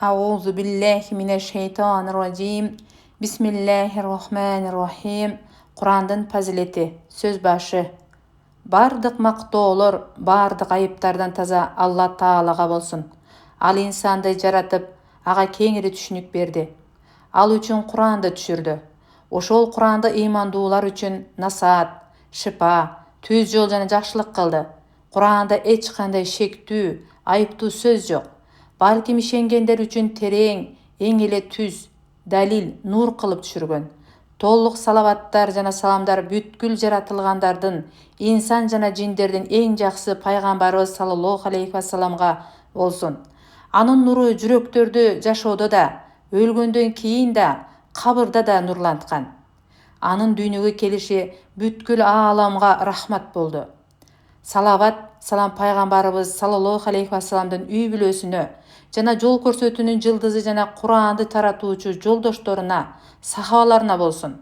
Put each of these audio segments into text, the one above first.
Ауzu billahi mineşşeytanirracim. Bismillahirrahmanirrahim. Kur'an'dan fazileti. Söz başı. Bardıq maqtoolor, bardıq ayıptardan taza Allah Taalaga bolsun. Al insanды jaratıp, aga kеңири түшүнүк berdi. Al üçün Kur'an'da düşürdü. Oşol Kur'an'da imandular üçün nasat, şipa, tüz jol jana jakşılık kıldı. Kur'an'da eç kanday şektүү, ayıptуу söz yok. Balkim işengender üçün tereң, eң ele tüz, dalil, nur kılıp düşürgön. Толлук салаваттар жана саламдар бүткүл жаратылгандардын, инсан жана жиндердин эң жакшы пайгамбарыбыз саллаллаху алейхи вассаламга болсун. Анын нуру жүрөктөрдү жашоодо да, өлгөндөн кийин да, кабырда да нурланткан. Анын дүйнөгө келиши бүткүл ааламга рахмат болду. Салават, салам пайгамбарыбыз саллаллаху алейхи вассаламдын үй бүлөсүнө жана жол көрсөтүүнүн жылдызы жана Куранды таратуучу жолдошторуна, сахабаларына болсун.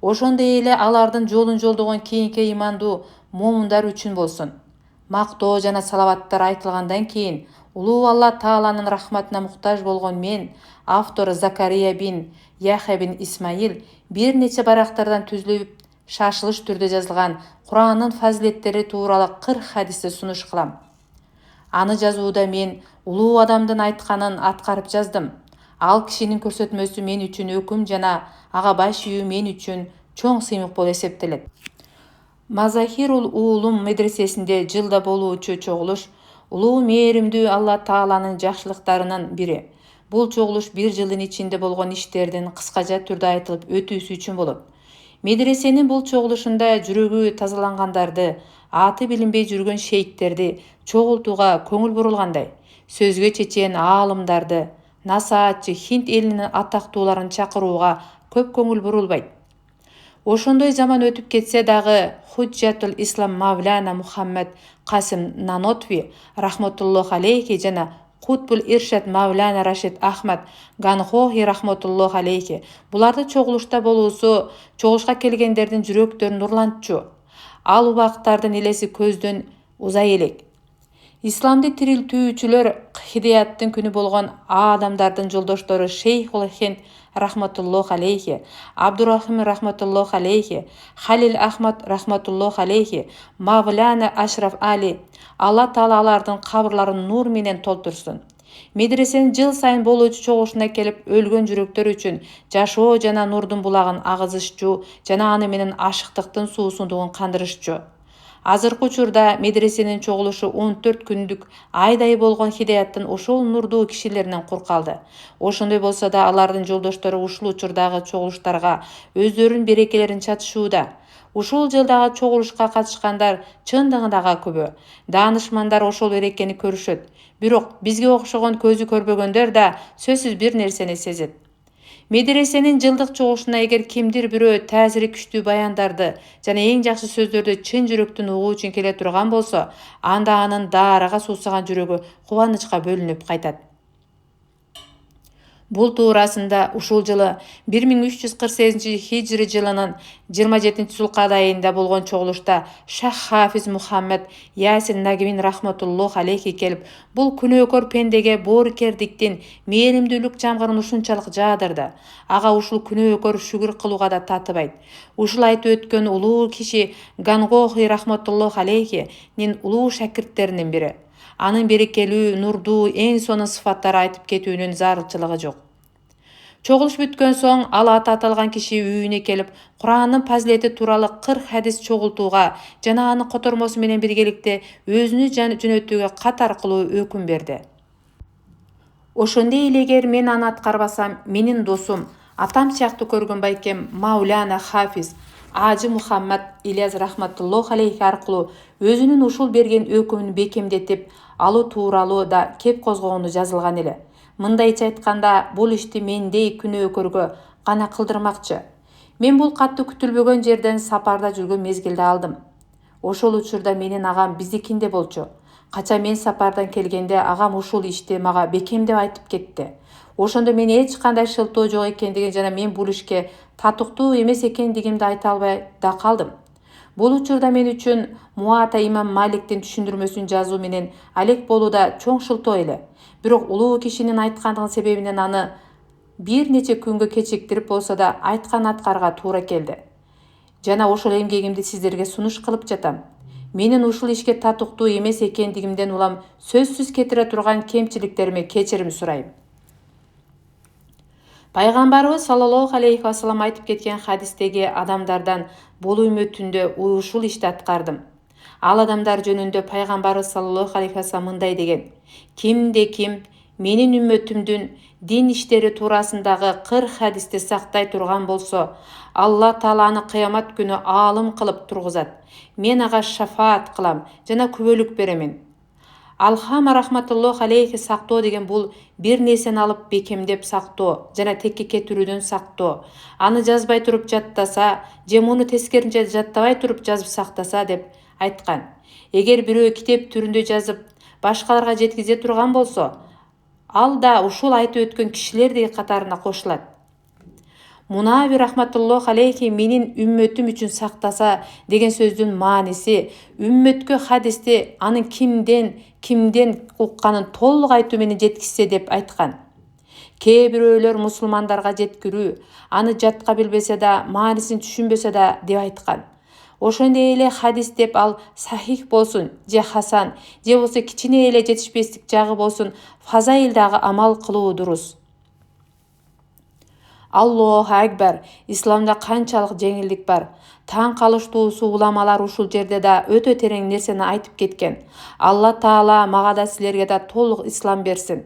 Ошондой эле алардын жолун жолдогон кийинки имандуу момундар үчүн болсун. Мактоо жана салаваттар айтылгандан кийин улуу Алла Тааланын рахматына муктаж болгон мен, автору Закария бин Яхя бин Исмаил, бир нече барактардан түзүлүп, шашылыш түрдө жазылган Куранын фазилеттери тууралуу 40 хадисти сунуш кылам. Аны жазууда мен улуу адамдын айтканын аткарып жаздым. Ал кишинин көрсөтмөсү мен үчүн өкүм жана ага баш ийүү мен үчүн чоң сыймык болуп эсептелет. Мазахирул Улум медресесинде жылда болуучу чогулуш улуу мээримдүү Алла Тааланын жакшылыктарынын бири. Бул чогулуш бир жылдын ичинде болгон иштердин кыскача түрдө айтылып өтүүсү үчүн болот. Медресенин бул чогулушунда жүрөгү тазалангандарды, аты билинбей жүргөн шейктерди чогултууга көңүл бурулгандай, сөзгө чечен аалымдарды, насаатчы Хинд элинин атактууларын чакырууга көп көңүл бурулбайт. Ошондой заман өтүп кетсе дагы Худжатул Ислам Мавлана Мухаммад Касим Нанотви рахматуллоху алейхи жана Кутбул Иршад Мавлана Рашид Ахмад Ганхохи рахматуллоху алейхи буларды чогулушта болуусу чогулушка келгендердин жүрөктөрүн нурлантчу. Ал убактардын элеси көздөн узай элек. Исламды тирилтүүчүлөр хидаяттын күнү болгон адамдардын жолдоштору Шейхул Хинд рахматуллоху алейхи, Абдурахим рахматуллоху алейхи, Халил Ахмад рахматуллоху алейхи, Мавлана Ашраф Али, Алла Таала алардын кабырларын нур менен толтурсун. Медресенин жыл сайын болуучу чогулушуна келип өлгөн жүрөктөр үчүн жашоо жана нурдун булагын агызышчу жана аны менен ашыктыктын суусундугун кандырышчу. Азыркы учурда медресенин чогулушу 14 күндүк айдай болгон хидаяттын ошол нурдуу кишилеринен кур калды. Ошондой болсо да алардын жолдоштору ушул учурдагы чогулуштарга өздөрүнүн берекелерин чачышууда. Ушул жылдагы чогулушка катышкандар чындыгында көбү. Даанышмандар ошол берекени көрүшөт. Бирок бизге окшогон көзү көрбөгөндөр да сөзсүз бир нерсени сезет. Медресенин жылдык чогулушуна эгер кимдир бирөө таасири күчтүү баяндарды жана эң жакшы сөздөрдү чын жүрөктөн угуу үчүн келе турган болсо, анда анын даарага суусаган жүрөгү кубанычка бөлүнүп кайтат. Бул туурасында ушул жылы 1348 хижри жылынын 27 сулкада айында болгон чогулушта Шах Хафиз Мухаммад Ясин Нагимин рахматуллоху алейхи келип, бул күнөөкөр пендеге боорукердиктин мээримдүүлүк жамгырын ушунчалык жаадырды. Ага ушул күнөөкөр шүгүр кылууга да татыбайт. Ушул айтып өткөн улуу киши Гангохи рахматуллоху алейхинин улуу шакирттеринин бири. Анын берекелүү, нурдуу, эң сонун сыфаттары айтып кетүүнүн зарылчылыгы жок. Чогулуш бүткөн соң ал аты аталган киши үйүнө келип, Куранын фазилети тууралуу 40 хадис чогултууга жана анын котормосу менен биргеликте өзүнү жөнөтүүгө катар кылуу өкүм берди. Ошондой эле эгер мен аны аткарбасам, менин досум, атам сыяктуу көргөн байкем Мауляна Хафиз Ажы Мухаммад Ильяс рахматуллоху алейхи аркылуу өзүнүн ушул берген өкүмүн бекемдетип алуу тууралуу да кеп козгогону жазылган эле. Мындайча айтканда, бул ишти мендей күнөөкөргө гана кылдырмакчы. Мен бул катты күтүлбөгөн жерден сапарда жүргөн мезгилде алдым. Ошол учурда менин агам биздикинде болчу. Кача мен сапардан келгенде агам ушул ишти мага бекемдеп айтып кетти. Ошондо мен эч кандай шылтоо жок экендигин жана мен бул ишке татыктуу эмес экендигимди айта албай да калдым. Бул учурда мен үчүн Муата имам Маликтин түшүндүрмөсүн жазуу менен алек болуу да чоң шылтоо эле. Бирок улуу кишинин айткандыгын себебинен аны бир нече күнгө кечиктирип болсо да айткан аткарга туура келди. Жана ошол эмгегимди сиздерге сунуш кылып жатам. Менин ушул ишке татыктуу эмес экендигимден улам сөзсүз кетире турган кемчиликтериме кечирим сурайм. Пайгамбарыбыз саллаллаху алейхи вассалам айтып кеткен хадистеги адамдардан бул үммөтүндө ушул ишти аткардым. Ал адамдар жөнүндө пайгамбарыбыз саллаллаху алейхи вассалам мындай деген: кимде-ким менин үммөтүмдүн дин иштери туурасындагы 40 хадисти сактай турган болсо, Алла Таала аны кыямат күнү аалым кылып тургузат. Мен ага шафаат кылам жана күбөлүк беремин. Алхама рахматуллах алейхи сактоо деген бул бир нерсени алып бекемдеп сактоо жана текке кетирүүдөн сактоо. Аны жазбай туруп жаттаса, же муну тескеринче жаттабай туруп жазып сактаса деп айткан. Эгер бирөө китеп түрүндө жазып башкаларга жеткизе турган болсо, ал да ушул айтып өткөн кишилердей катарына кошулат. Мунави рахматуллах алейхи менин үммөтүм үчүн сактаса деген сөздүн мааниси үммөткө хадисти анын кимден укканын толук айтуу менен жеткизсе деп айткан. Кээ бирөөлөр мусулмандарга жеткирүү, аны жатка билбесе да, маанисин түшүнбөсө да деп айткан. Ошондой эле хадис деп ал сахих болсун же хасан, же болсо кичине эле жетишпестик жагы болсун, фазаилдагы амал кылуу дурус. Аллаху акбар. Исламда канчалык жеңилдик бар. Таң калыштуусу уламалар ушул жерде да өтө терең нерсени айтып кеткен. Алла Таала мага да силерге да толук ислам берсин.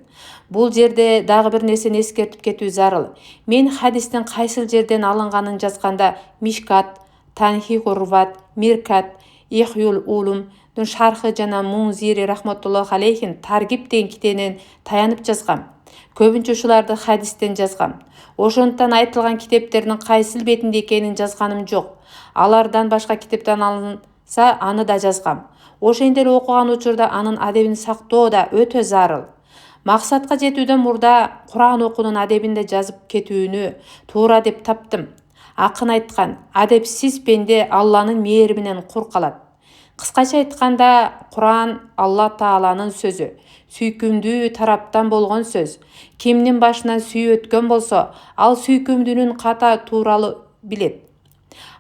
Бул жерде дагы бир нерсени эскертип кетүү зарыл. Мен хадистин кайсыл жерден алынганын жазганда Мишкат, Танхих Урват, Миркат, Ихюл Улум шархы жана Мунзири рахматуллах алейхин Таргиб деген китебинен таянып жазгам. Көбүнчө ушуларды хадистен жазгам. Ошондуктан айтылган китептердин кайсыл бетинде экенин жазганым жок. Алардан башка китептен алынса, аны да жазгам. Ошондой эле окуган учурда анын адебин сактоо да өтө зарыл. Максатка жетүүдөн мурда Куран окуунун адебинде жазып кетүүнү туура деп таптым. Акын айткан: адепсиз пенде Алланын мээриминен кур калат. Кыскача айтканда, Куран Алла Тааланын сөзү, сүйкүмдүү тараптан болгон сөз. Кимдин башынан сүйүү өткөн болсо, ал сүйкүмдүүнүн ката тууралуу билет.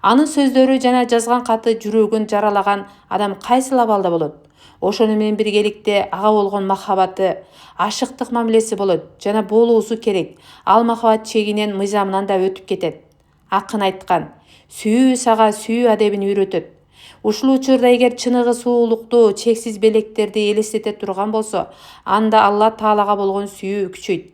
Анын сөздөрү жана жазган каты жүрөгүн жаралаган адам кайсыл абалда болот? Ошону менен биргеликте ага болгон махабаты, ашыктык мамилеси болот жана болуусу керек. Ал махабат чегинен, мыйзамынан да өтүп кетет. Акын айткан: сүйүү сага сүйүү адебин үйрөтөт. Ушул учурда эгер чыныгы суулуктуу, чексиз белектерди элестете турган болсо, анда Алла Таалага болгон сүйүү күчөйт.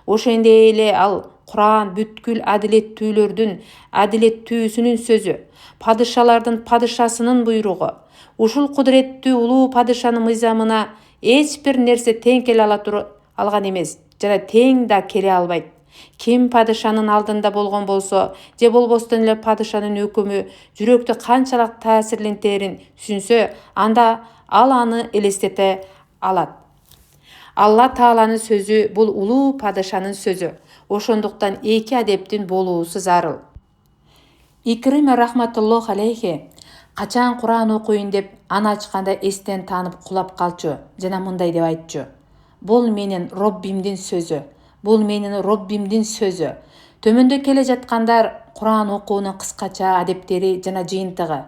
Ошондой эле ал Куран бүткүл адилеттүүлөрдүн адилеттүүсүнүн сөзү, падышалардын падышасынын буйругу. Ушул кудуреттүү улуу падышанын мыйзамына эч бир нерсе тең келе алган эмес жана тең да келе албайт. Ким падышанын алдында болгон болсо, же болбостон эле падышанын өкүмү жүрөктү канчалык таасирлентерин түшүнсө, анда ал аны элестете алат. Алла Тааланын сөзү бул улуу падышанын сөзү. Ошондуктан эки адептин болуусу зарыл. Икрима рахматуллах алейхи качан Куран окуйн деп аны ачканда эстен таанып кулап калчу жана мындай деп айтчу: бул менин Роббимдин сөзү. Бул менин Роббимдин сөзү. Төмөндө келе жаткандар Куран окуунун кыскача адептери жана жыйынтыгы.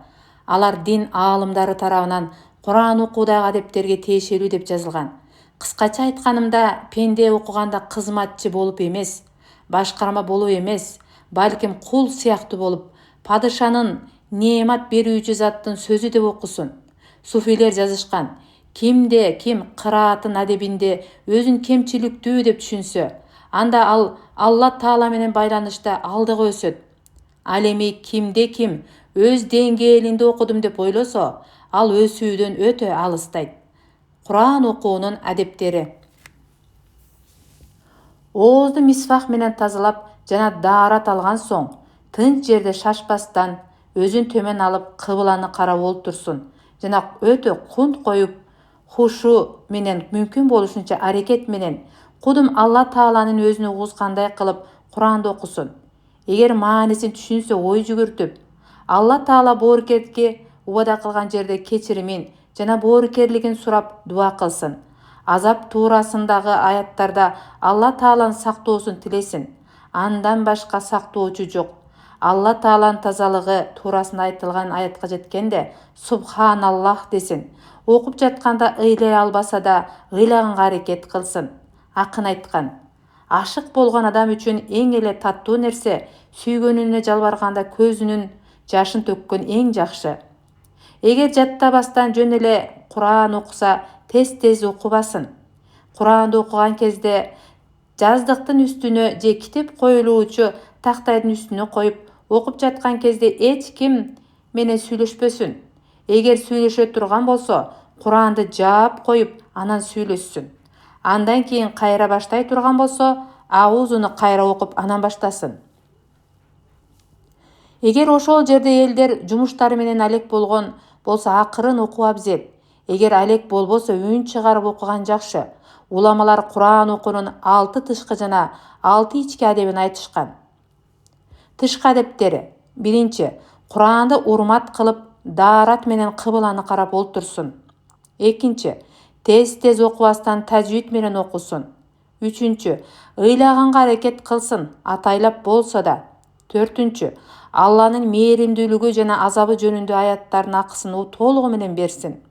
Алар дин аалымдары тарабынан Куран окуудагы адептерге тиешелүү деп жазылган. Кыскача айтканымда, пенде окуганда кызматчы болуп эмес, башкарма болуу эмес, балким кул сыяктуу болуп, падышанын неемат берүүчү заттын сөзү деп окусун. Суфилер жазышкан: кимде ким кыраатын адебинде өзүн кемчиликтүү деп түшүнсө, анда ал Алла Таала менен байланышта алдыга өсөт. Ал эми кимде ким өз деңгээлинде окудум деп ойлосо, ал өсүүдөн өтө алыстайт. Куран окуунун адептери: оозду мисвах менен тазалап жана даарат алган соң, тынч жерде шашпастан өзүн төмөн алып кыбыланы карап олтурсун жана өтө кунт коюп, хушу менен мүмкүн болушунча аракет менен кудум Алла Тааланын өзүнө угузгандай кылып Куранды окусун. Эгер маанисин түшүнсө, ой жүгүртүп, Алла Таала боорукерге убада кылган жерде кечиримин жана боорукерлигин сурап дуа кылсын. азап туурасындагы аяттарда Алла Тааланын сактоосун тилесин. Андан башка сактоочу жок. Алла Тааланын тазалыгы туурасында айтылган аятка жеткенде Субханаллах десин. Окуп жатканда ыйлай албаса да ыйлаганга аракет кылсын. Акын айткан: ашык болгон адам үчүн эң эле таттуу нерсе сүйгөнүнө жалбарганда көзүнүн жашын төккөн эң жакшы. Эгер жаттабастан жөн эле Куран окуса, тез окубасын. Куранды окуган кезде жаздыктын үстүнө же китеп коюлуучу тактайдын үстүнө коюп, окуп жаткан кезде эч ким менен сүйлөшпөсүн. Эгер сүйлөшө турган болсо, Куранды жаап коюп, анан сүйлөшсүн. Андан кийин кайра баштай турган болсо, аузуну кайра окуп, анан баштасын. Эгер ошол жерде элдер жумуштары менен алек болгон болсо, акырын окуу абзел. Эгер алек болбосо, үн чыгарып окуган жакшы. Уламалар Куран окуунун 6 тышкы жана 6 ички адебин айтышкан. Тышкы адептери: 1. Куранды урмат кылып, даарат менен кыбланы карап олтурсун. 2. Тез окубастан тажвид менен окусун. 3. Ыйлаганга аракет кылсын, атайлап болсо да. 4. Алланын мээримдүүлүгү жана азабы жөнүндө аяттардын акысын толугу менен берсин.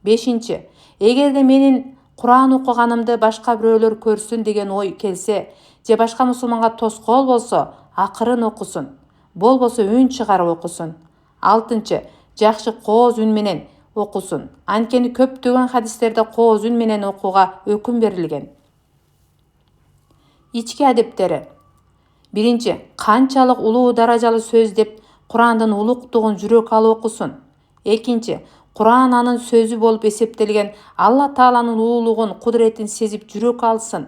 5. Эгерде менин Куран окуганымды башка бирөөлөр көрсүн деген ой келсе, же башка мусулманга тоскоол болсо, акырын окусун. Болбосо үн чыгарып окусун. 6. Жакшы кооз үн менен окусун. Анткени көптөгөн хадистерде кооз үн менен окууга өкүм берилген. Ички адептери: 1. Канчалык улуу даражалы сөз деп Курандын улуктугун жүрөк алып окусун. 2. Куран анын сөзү болуп эсептелген Алла Тааланын улуулугун, кудуретин сезип жүрөк алсын.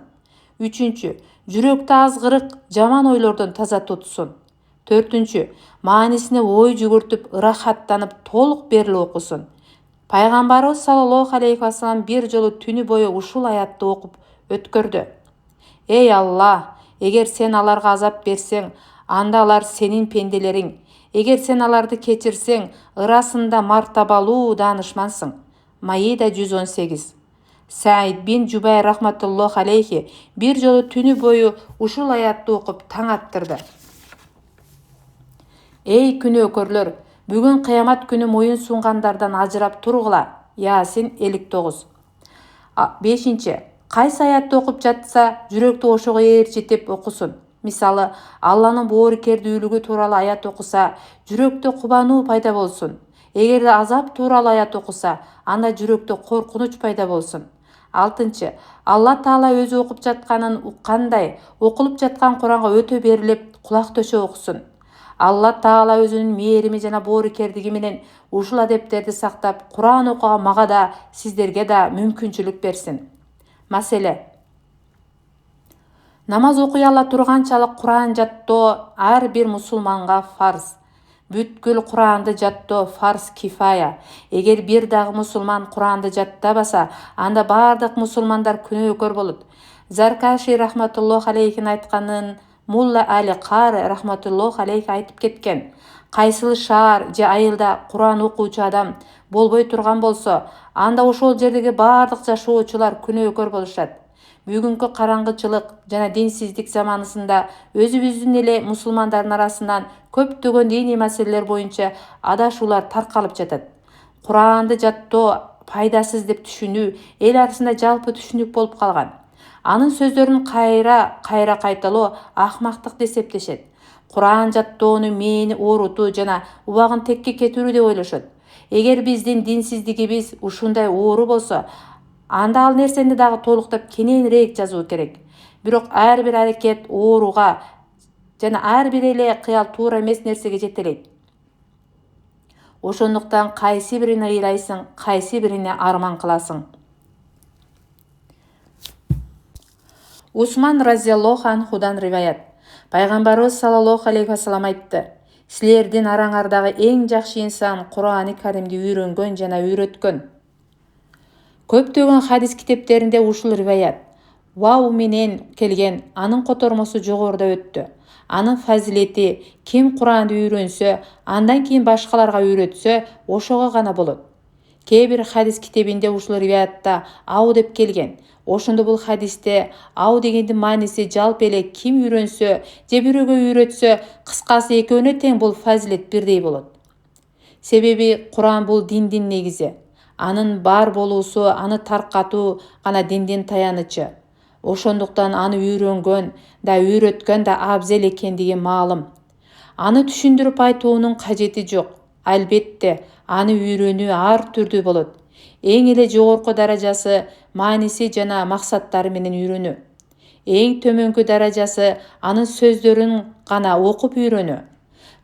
3. Жүрөктү азгырык, жаман ойлордон таза тутсун. 4. Маанисине ой жүгүртүп, ырахаттанып, толук берилип окусун. Пайгамбарыбыз саллаллаху алейхи вассалам бир жолу түнү бою ушул аятты окуп өткөрдү. Эй Алла, эгер сен аларга азап берсең, анда алар сенин пенделериң. Эгер сен аларды кечирсең, ырасында мартабалуу даанышмансың. Маида 118. Саид бин Жубайр рахматуллаху алейхи бир жолу түнү бою ушул аятты окуп таң аттырды. Эй күнөөкөрлөр, бүгүн кыямат күнү моюн сунгандардан ажырап тургула. Ясин 59. 5. Кайсы аятты окуп жатса, жүрөктү ошого ээрчитип окусун. Мисалы, Алланын боорукердүүлүгү тууралуу аят окуса, жүрөктө кубануу пайда болсун. Эгерде азап тууралуу аят окуса, анда жүрөктө коркунуч пайда болсун. 6. Алла Таала өзү окуп жатканын уккандай, окулуп жаткан Куранга өтө берилип, кулак төшө окусун. Алла Таала өзүнүн мээрими жана боорукердиги менен ушул адептерди сактап, Куран окууга мага да, сиздерге да мүмкүнчүлүк берсин. Маселе: намаз окуй ала турганчалык Куран жаттоо ар бир мусулманга фарз. Бүткүл Куранды жаттоо фарз кифая. Эгер бир дагы мусулман Куранды жаттабаса, анда бардык мусулмандар күнөөкөр болот. Заркаши рахматуллаху алейхин айтканын Мулла Али Кары рахматуллаху алейхи айтып кеткен. Кайсыл шаар же айылда Куран окуучу адам болбой турган болсо, анда ошол жердеги бардык жашоочулар күнөөкөр болушат. Бүгүнкү караңгычылык жана динсиздик заманысында өзүбүздүн эле мусулмандардын арасынан көптөгөн диний маселелер боюнча адашуулар таркалып жатат. Куранды жаттоо пайдасыз деп түшүнүү эл арасында жалпы түшүнүк болуп калган. Анын сөздөрүн кайра кайталоо акмактык деп эсептешет. Куран жаттоону мээни оорутуу жана убагын текке кетирүү деп ойлошот. Эгер биздин динсиздигибиз ушундай оору болсо, анда ал нерсени дагы толуктап кененирээк жазуу керек. Бирок ар бир аракет ооруга жана ар бир эле кыял туура эмес нерсеге жетелейт. Ошондуктан кайсы бирине ыйлайсың, кайсы бирине арман кыласың. Усман разияллаху анхудан риваят. Пайгамбарыбыз саллаллаху алейхи вассалам айтты: силердин араңардагы эң жакшы инсан Курани Каримди үйрөнгөн жана үйрөткөн. Көптөгөн хадис китептеринде ушул риваят вау менен келген, анын котормосу жогоруда өттү. Анын фазилети ким Куранды үйрөнсө, андан кийин башкаларга үйрөтсө, ошого гана болот. Кээ бир хадис китебинде ушул риваятта ау деп келген. Ошондо бул хадисте ау дегендин мааниси жалпы эле ким үйрөнсө же бирөөгө үйрөтсө, кыскасы экөөнө тең бул фазилет бирдей болот. Себеби Куран бул диндин негизи. Анын бар болуусу, аны таркатуу гана диндин таянычы. Ошондуктан аны үйрөнгөн да үйрөткөн да абзел экендиги маалым. Аны түшүндүрүп айтуунун кажети жок. Албетте, аны үйрөнүү ар түрдүү болот. Эң эле жогорку даражасы мааниси жана максаттары менен үйрөнүү. Эң төмөнкү даражасы анын сөздөрүн гана окуп үйрөнүү.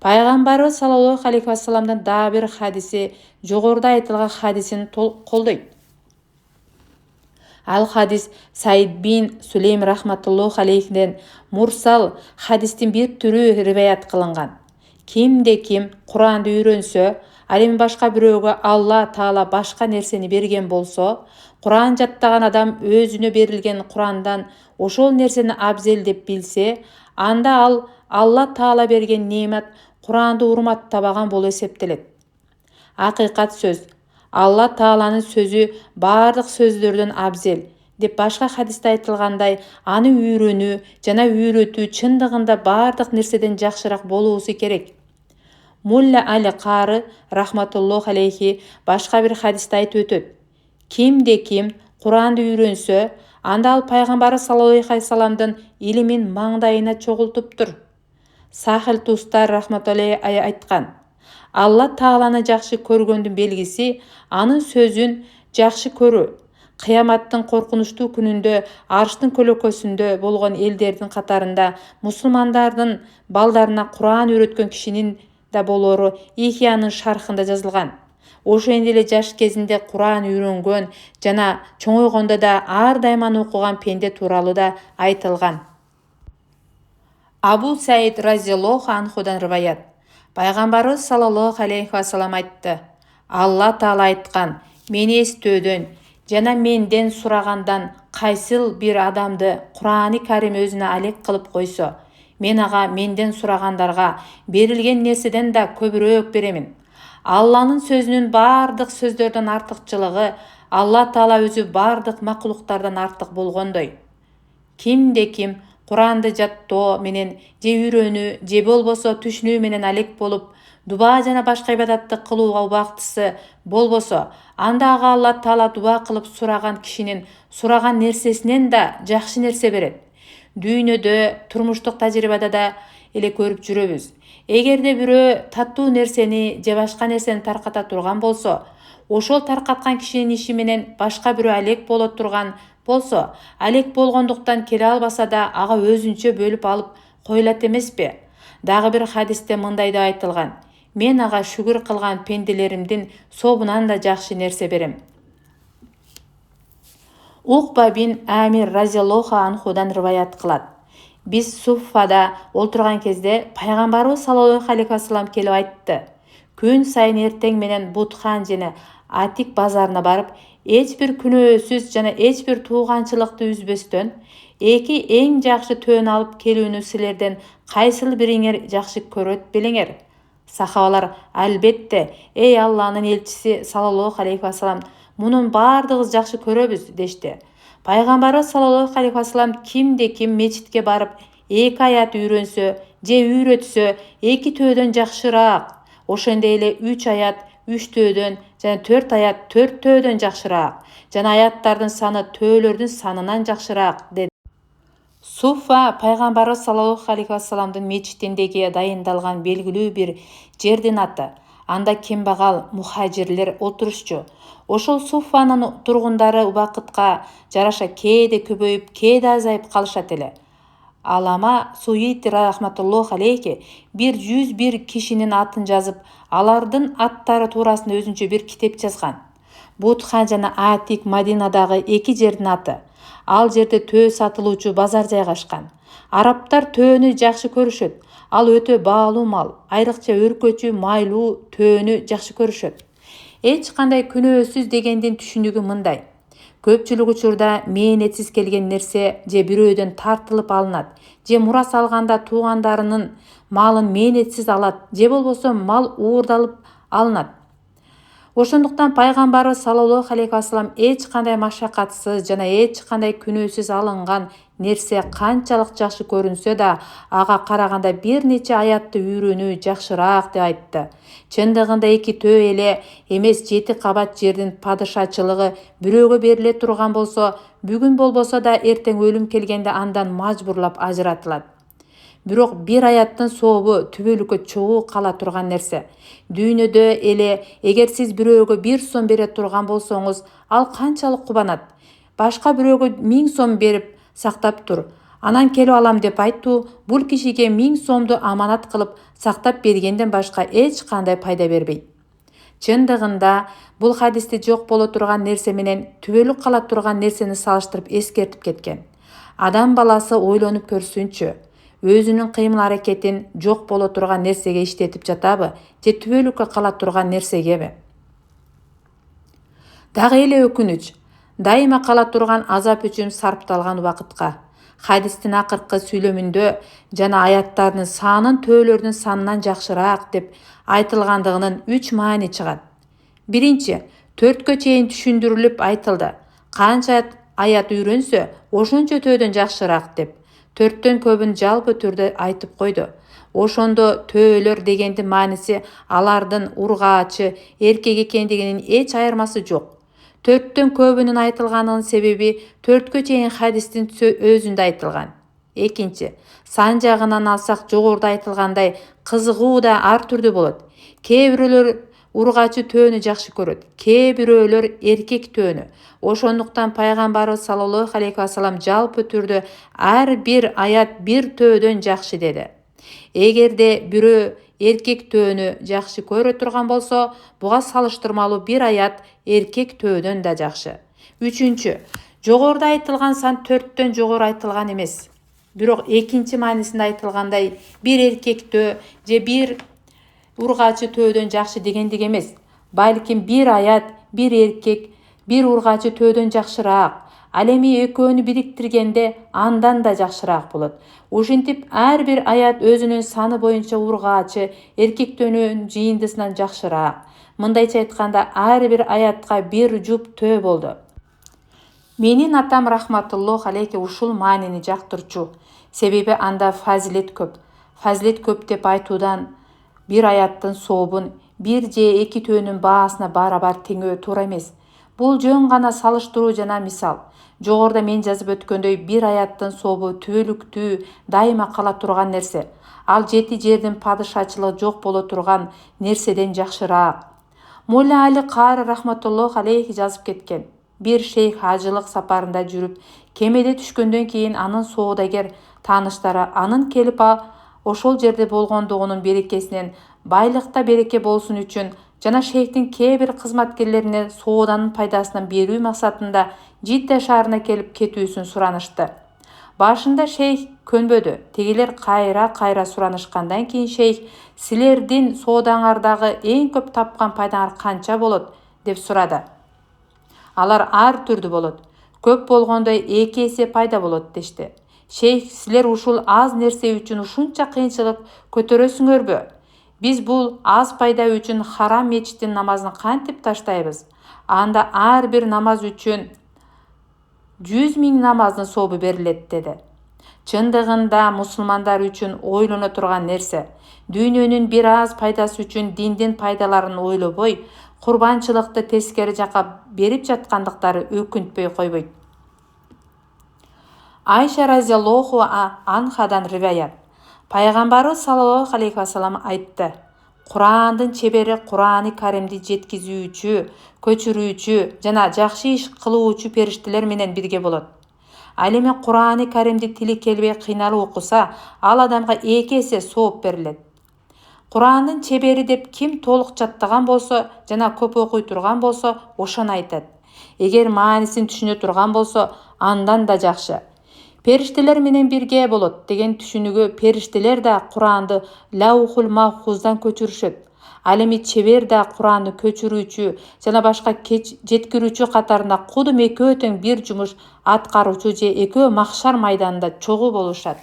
Пайгамбарыбыз саллаллаху алейхи вассаламдын дагы бир хадиси жогоруда айтылган хадисин колдойт. Ал хадис Саид бин Сулейм рахматуллаху алейхиден мурсал хадистин бир түрү риваят кылынган. Кимде ким Куранды үйрөнсө, ал эми башка бирөөгө Алла Таала башка нерсени берген болсо, Куран жаттаган адам өзүнө берилген Курандан ошол нерсени абзел деп билсе, анда ал Алла Таала берген неемет Куранды урматтабаган болуп эсептелет. Акыйкат сөз. Алла Тааланын сөзү бардык сөздөрдөн абзел деп башка хадисте айтылгандай, аны үйрөнүү жана үйрөтүү чындыгында бардык нерседен жакшыраак болуусу керек. Мулла Али Кары рахматуллаху алейхи башка бир хадисте айтып өтөт. Кимде ким Куранды үйрөнсө, анда ал пайгамбары саллаллаху алейхи вассаламдын илимин маңдайына чогултуптур. Сахил Тустар рахматуллахи айткан. Алла Тааланы жакшы көргөндүн белгиси анын сөзүн жакшы көрүү. Кыяматтын коркунучтуу күнүндө арштын көлөкөсүндө болгон элдердин катарында мусулмандардын балдарына Куран үйрөткөн кишинин да болору Ихиянын шархында жазылган. Ошондой эле жаш кезинде Куран үйрөнгөн жана чоңойгондо да ар дайым окуган пенде тууралуу да айтылган. Абу Саид разияллаху анхудан риваят. Пайгамбарыбыз саллаллаху алейхи вассалам айтты. Алла Таала айткан: "Мени эстөөдөн жана менден сурагандан кайсыл бир адамды Курани Карим өзүнө алек кылып койсо, мен ага менден сурагандарга берилген нерседен да көбүрөөк беремин." Алланын сөзүнүн бардык сөздөрдөн артыкчылыгы Алла Таала өзү бардык макулуктардан артык болгондой. Кимде ким Куранды жаттоо менен же үйрөнүү же болбосо түшүнүү менен алек болуп, дуба жана башка ибадатты кылууга убактысы болбосо, анда ага Алла Таала дуба кылып сураган кишинин сураган нерсесинен да жакшы нерсе берет. Дүйнөдө, турмуштук тажрыйбада да эле көрүп жүрөбүз. Эгерде бирөө таттуу нерсени же башка нерсени тарката турган болсо, ошол таркаткан кишинин иши менен башка бирөө алек боло турган болсо, алек болгондуктан келе албаса да ага өзүнчө бөлүп алып коюлат эмеспи? Дагы бир хадисте мындай деп айтылган: "Мен ага шүгүр кылган пенделеримдин собунан да жакшы нерсе берем." Укба бин Амир разияллаху анхудан риваят кылат. Биз Суффада олтурган кезде пайгамбарыбыз саллаллаху алейхи вассалам келип айтты: "Күн сайын эртең менен Бутхан жана Атик базарына барып, эч бир күнөөсүз жана эч бир тууганчылыкты үзбөстөн, эки эң жакшы төөн алып келүүнү силерден кайсыл бириңер жакшы көрөт билиңер?" Сахабалар: "Албетте, эй Алланын элчиси саллаллаху алейхи вассалам, мунун бардыгыбыз жакшы көрөбүз" дешти. Пайгамбарыбыз саллаллаху алейхи вассалам кимде ким мечитке барып эки аят үйрөнсө же үйрөтсө, эки төөдөн жакшыраак. Ошондой эле 3 аят 3 төөдөн жана 4 аят 4 төөдөн жакшыраак. Жана аяттардын саны төөлөрдүн санынан жакшыраак деди. Суфа пайгамбарыбыз саллаллаху алейхи вассаламдын мечитиндеги дайындалган белгилүү бир жердин аты. Анда кембагал мухажирлер отурушчу. Ошол Суфанын тургундары убакытка жараша кээде көбөйүп, кээде азайып калышат эле. Алама Суйити рахматуллаху алейхи 101 кишинин атын жазып, алардын аттары туурасында өзүнчө бир китеп жазган. Бутхан жана Атик Мадинадагы эки жердин аты. Ал жерде төө сатылуучу базар жайгашкан. Арабтар төөнү жакшы көрүшөт. Ал өтө баалуу мал, айрыкча өркөчү, майлуу төөнү жакшы көрүшөт. Эч кандай күнөөсүз дегендин түшүнүгү мындай: көпчүлүк учурда мээнетсиз келген нерсе же бирөөдөн тартылып алынат, же мурас алганда туугандарынын малын мээнетсиз алат, же болбосо мал уурдалып алынат. Ошондуктан пайгамбарыбыз саллаллаху алейхи вассалам эч кандай машакатсыз жана эч кандай күнөөсүз алынган нерсе канчалык жакшы көрүнсө да ага караганда бир нече аятты үйрөнүү жакшыраак деп айтты. Чындыгында эки төө эле эмес 7 кабат жердин падышачылыгы бирөөгө бериле турган болсо, бүгүн болбосо да эртең өлүм келгенде андан мажбурлап ажыратылат. Бирок бир аяттын сообу түбөлүккө чогуу кала турган нерсе. Дүйнөдө эле эгер сиз бирөөгө 1 сом бере турган болсоңуз, ал канчалык кубанат. Башка бирөөгө 1000 сом берип сактап тур. Анан келип алам деп айтуу, бул кишиге 1000 сомду аманат кылып сактап бергенден башка эч кандай пайда бербейт. Чындыгында бул хадисте жок боло турган нерсе менен түбөлүк кала турган нерсени салыштырып эскертип кеткен. Адам баласы ойлонуп көрсүнчү. Өзүнүн кыймыл-аракетин жок боло турган нерсеге иштетип жатабы, же түбөлүккө кала турган нерсегеби? Дагы эле өкүнүч, дайыма кала турган азап үчүн сарпталган убакытка, хадистин акыркы сүйлөмүндө жана аяттардын санын төөлөрдүн санынан жакшыраак деп айтылгандыгынын 3 маани чыгат. Биринчи, 4кө чейин түшүндүрүлүп айтылды. Канча аят үйрөнсө, ошончо төөдөн жакшыраак деп. 4төн көбүн жалпы түрдө айтып койду. Ошондо төөлөр дегендин мааниси алардын ургаачы эркек экендигинин эч айырмасы жок. 4төн көбүнүн айтылганынын себеби 4кө чейин хадистин өзүндө айтылган. Экинчи, сан жагынан алсак жогоруда айтылгандай кызыгуу да ар түрдүү болот. Кээ бирөөлөр ургаачы төөнү жакшы көрөт, кээ бирөөлөр эркек төөнү. Ошондуктан пайгамбарыбыз саллаллаху алейхи вассалам жалпы түрдө ар бир аят бир төөдөн жакшы деди. Эгерде бирөө эркек төөнү жакшы көрө турган болсо, буга салыштырмалуу бир аят эркек төөдөн да жакшы. Үчүнчү, жогоруда айтылган сан 4төн жогору айтылган эмес. Бирок экинчи маанисинде айтылгандай бир эркек төө же бир ургаачы төөдөн жакшы дегендик эмес. Балким бир аят, бир эркек, бир ургаачы төөдөн жакшыраак. Ал эми экөөнү бириктиргенде андан да жакшыраак болот. Ушинтип ар бир аят өзүнүн саны боюнча ургаачы эркек төөнүн жыйындысынан жакшыраак. Мындайча айтканда ар бир аятка бир жуп төө болду. Менин атам рахматуллах алейхи ушул маанини жактырчу. Себеби анда фазилет көп. Фазилет көп деп айтуудан бир аяттын сообун бир же эки төөнүн баасына барабар теңөө туура эмес. Бул жөн гана салыштыруу жана мисал. Жогоруда мен жазып өткөндөй бир аяттын сообу түбөлүктүү дайыма кала турган нерсе. Ал 7 жердин падышачылыгы жок боло турган нерседен жакшыраак. Мулла Али Кари рахматуллах алейхи жазып кеткен. Бир шейх ажылык сапарында жүрүп, кемеде түшкөндөн кийин анын соодагер тааныштары анын келип ошол жерде болгондугунун берекесинен байлыкта береке болсун үчүн жана шейхтин кээ бир кызматкерлерине сооданын пайдасынан берүү максатында Жидда шаарына келип кетүүсүн суранышты. Башында шейх көнбөдү. Тегилер кайра суранышкандан кийин шейх: "Силердин соодаңардагы эң көп тапкан пайдаңар канча болот?" деп сурады. Алар ар түрдүү болот. Көп болгондо 2 эсе пайда болот дешти. Шейх: "Силер ушул аз нерсе үчүн ушунча кыйынчылык көтөрөсүңөрбү? Биз бул аз пайда үчүн харам мечиттин намазын кантип таштайбыз? Анда ар бир намаз үчүн 100 000 намаздын сообу берилет" деди. Чындыгында мусулмандар үчүн ойлоно турган нерсе. Дүйнөнүн бир аз пайдасы үчүн диндин пайдаларын ойлобой, курбанчылыкты тескери жакка берип жаткандыктары өкүнтпөй койбойт. Айша разияллаху анхадан риваят. Пайгамбарыбыз саллаллаху алейхи вассалам айтты: Курандын чебери Курани Каримди жеткизүүчү, көчүрүүчү жана жакшы иш кылуучу периштелер менен бирге болот. Ал эми Курани Каримди тили келбей кыйналып окуса, ал адамга 2 эсе сооп берилет. Курандын чебери деп ким толук жаттаган болсо жана көп окуй турган болсо, ошону айтат. Эгер маанисин түшүнө турган болсо, андан да жакшы. Периштелер менен бирге болот деген түшүнүгү периштелер да Куранды Лаухул Махфуздан көчүрүшөт. Ал эми чебер да Куранды көчүрүүчү жана башка жеткирүүчү катарында кудум экөө тең бир жумуш аткаруучу же экөө махшар майданында чогуу болушат.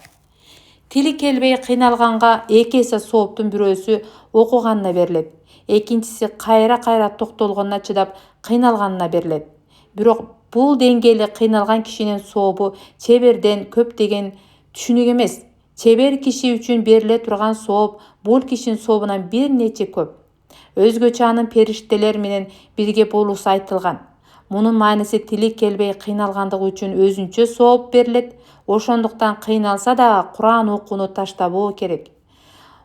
Тили келбей кыйналганга эки эсе сооптун бирөөсү окуганына берилет. Экинчиси кайра токтолгонуна чыдап кыйналганына берилет. Бирок бул деңгээли кыйналган кишинин сообу чеберден көп деген түшүнүк эмес. Чебер киши үчүн бериле турган сооп бул кишинин сообунан бир нече көп. Өзгөчө анын периштелер менен бирге болуусу айтылган. Мунун мааниси тили келбей кыйналгандыгы үчүн өзүнчө сооп берилет. Ошондуктан кыйналса да Куран окууну таштабоо керек.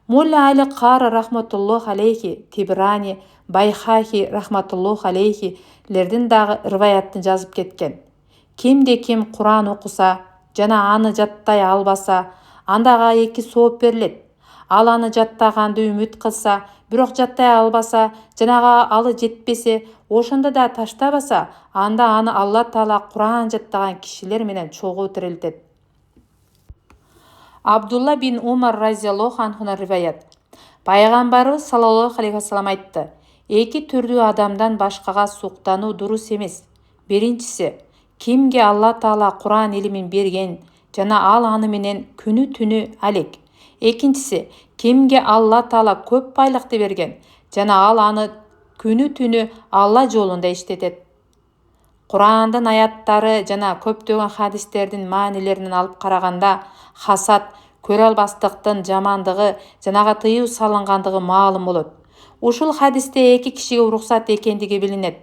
Мулла Али Кары рахматуллох алейхи, Тибрани, Байхахи рахматуллох алейхилердин дагы риваяттын жазып кеткен. Кимде-ким Куран окуса жана аны жаттай албаса, андага эки сооп берилет. Ал аны жаттаганды үмүт кылса, бирок жаттай албаса, жанага алы жетпесе, ошондо да таштабаса, анда аны Алла Таала Куран жаттаган кишилер менен чогуу тирилтет. Абдулла бин Умар разияллаху анхунан риваят. Пайгамбарыбыз саллаллаху алейхи вассалам айтты: эки түрдүү адамдан башкага суктануу дурус эмес. Биринчиси, кимге Алла Таала Куран илимин берген жана ал аны менен күнү түнү алек. Экинчиси, кимге Алла Таала көп байлыкты берген жана ал аны күнү түнү Алла жолунда иштетет. Курандын аяттары жана көптөгөн хадистердин маанилеринен алып караганда, хасад, көрө албастыктын жамандыгы жанага тыюу салынгандыгы маалым болот. Ушул хадисте эки кишиге уруксат экендиги билинет.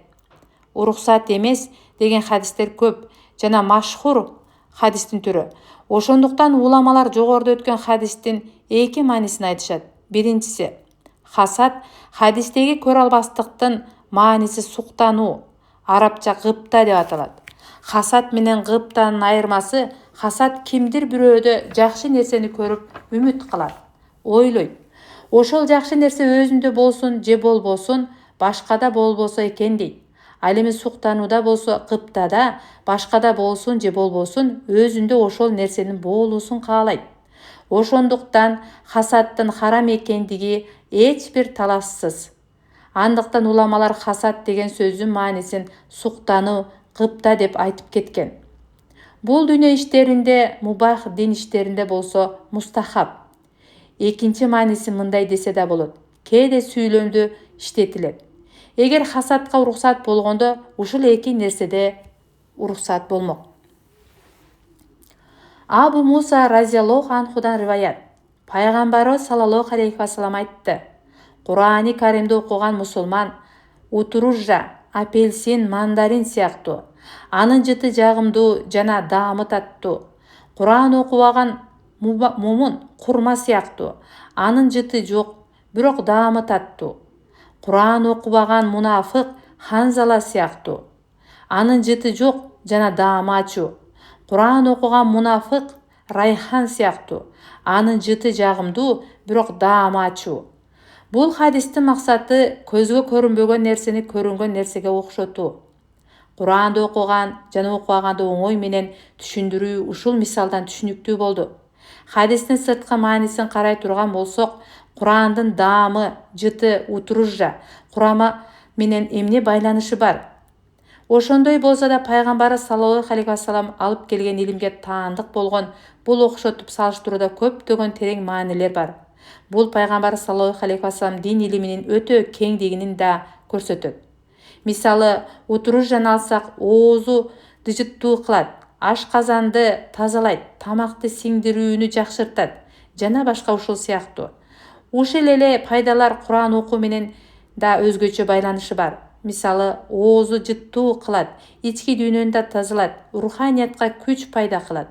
Уруксат эмес деген хадистер көп жана машхур хадистин түрү. Ошондуктан уламалар жогоруда өткөн хадистин эки маанисин айтышат. Биринчиси, хасад хадистеги көрө албастыктын мааниси суктануу, арабча гыпта деп аталат. Хасад менен гыптанын айырмасы, хасад кимдир бирөөдө жакшы нерсени көрүп үмүт кылат, ойлойт. Ошол жакшы нерсе өзүндө болсун же болбосун, башкада болбосо экен дейт. Ал эми суктанууда болсо, гыптада башкада болсун же болбосун, өзүндө ошол нерсенин болуусун каалайт. Ошондуктан хасадтын харам экендиги эч бир талассыз. Андыктан уламалар хасад деген сөздүн маанисин суктануу, гыпта деп айтып кеткен. Бул дүйнө иштеринде, мубах дин иштеринде болсо мустахаб. Экинчи мааниси мындай десе да болот. Кээде сүйлөмдү иштетилет. Эгер хасадка уруксат болгондо, ушул эки нерседе уруксат болмок. Абу Муса разияллаху анхудан риваят. Пайгамбарыбыз саллаллаху алейхи вассалам айтты: Курани Каримди окуган мусулман утружа, апельсин, мандарин сыяктуу. Анын жыты жагымдуу жана даамы таттуу. Куран окубаган мумун курма сыяктуу. Анын жыты жок, бирок даамы таттуу. Куран окубаган мунафык Ханзала сыяктуу. Анын жыты жок жана даамы ачуу. Куран окуган мунафык Райхан сыяктуу. Анын жыты жагымдуу, бирок даамы ачуу. Бул хадистин максаты көзгө көрүнбөгөн нерсени көрүнгөн нерсеге окшотуу. Куранды окуган жана окубаганды оңой менен түшүндүрүү ушул мисалдан түшүнүктүү болду. Хадистин сырткы маанисин карай турган болсок, Курандын даамы, жыты, утружа, курама менен эмне байланышы бар? Ошондой болсо да пайгамбар саллаллаху алейхи вассалам алып келген илимге таандык болгон бул окшотуп салыштырууда көптөгөн терең маанилер бар. Бул пайгамбар саллаллаху алейхи вассалам дин илиминин өтө кеңдигинин да көрсөтөт. Мисалы, утружаны алсак, оозу дыжыттуу кылат, ашказанды тазалайт, тамакты сиңдирүүнү жакшыртат жана башка ушул сыяктуу. Ушул эле пайдалар Куран окуу менен да өзгөчө байланышы бар. Мисалы, оозу жыттуу кылат, ички дүйнөнү да тазалат, руханиятка күч пайда кылат.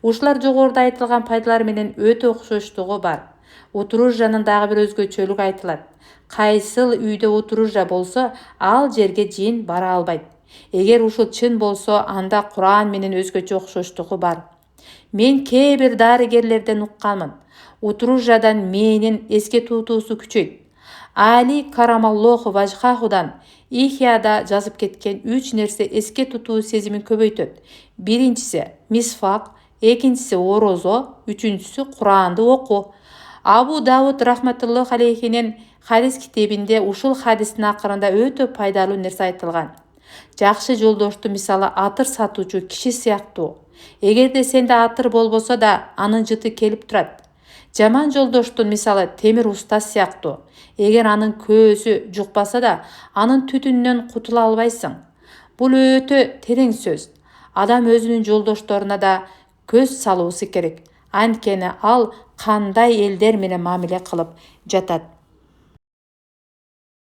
Ушулар жогоруда айтылган пайдалар менен өтө окшоштугу бар. Утружанын дагы бир өзгөчөлүгү айтылат. Кайсыл үйдө утружа болсо, ал жерге жин бара албайт. Эгер ушул чын болсо, анда Куран менен өзгөчө окшоштугу бар. Мен кээ бир дарыгерлерден укканмын. Утружадан мээнин эске тутуусу күчөйт. Али карамаллоху важхахудан Ихияда жазып кеткен 3 нерсе эске тутуу сезимин көбөйтөт. Биринчиси мисфак, экинчиси орозо, үчүнчүсү Куранды окуу. Абу Дауд рахматуллах алейхинин хадис китебинде ушул хадистин акырында өтө пайдалуу нерсе айтылган. Жакшы жолдошту мисалы атыр сатуучу киши сыяктуу. Эгерде сенде атыр болбосо да анын жыты келип турат. Жаман жолдоштун мисалы темир устаз сыяктуу. Эгер анын көзү жукпаса да анын түтүнүнөн кутула албайсың. Бул өтө терең сөз. Адам өзүнүн жолдошторуна да көз салуусу керек. Анткени ал кандай элдер менен мамиле кылып жатат.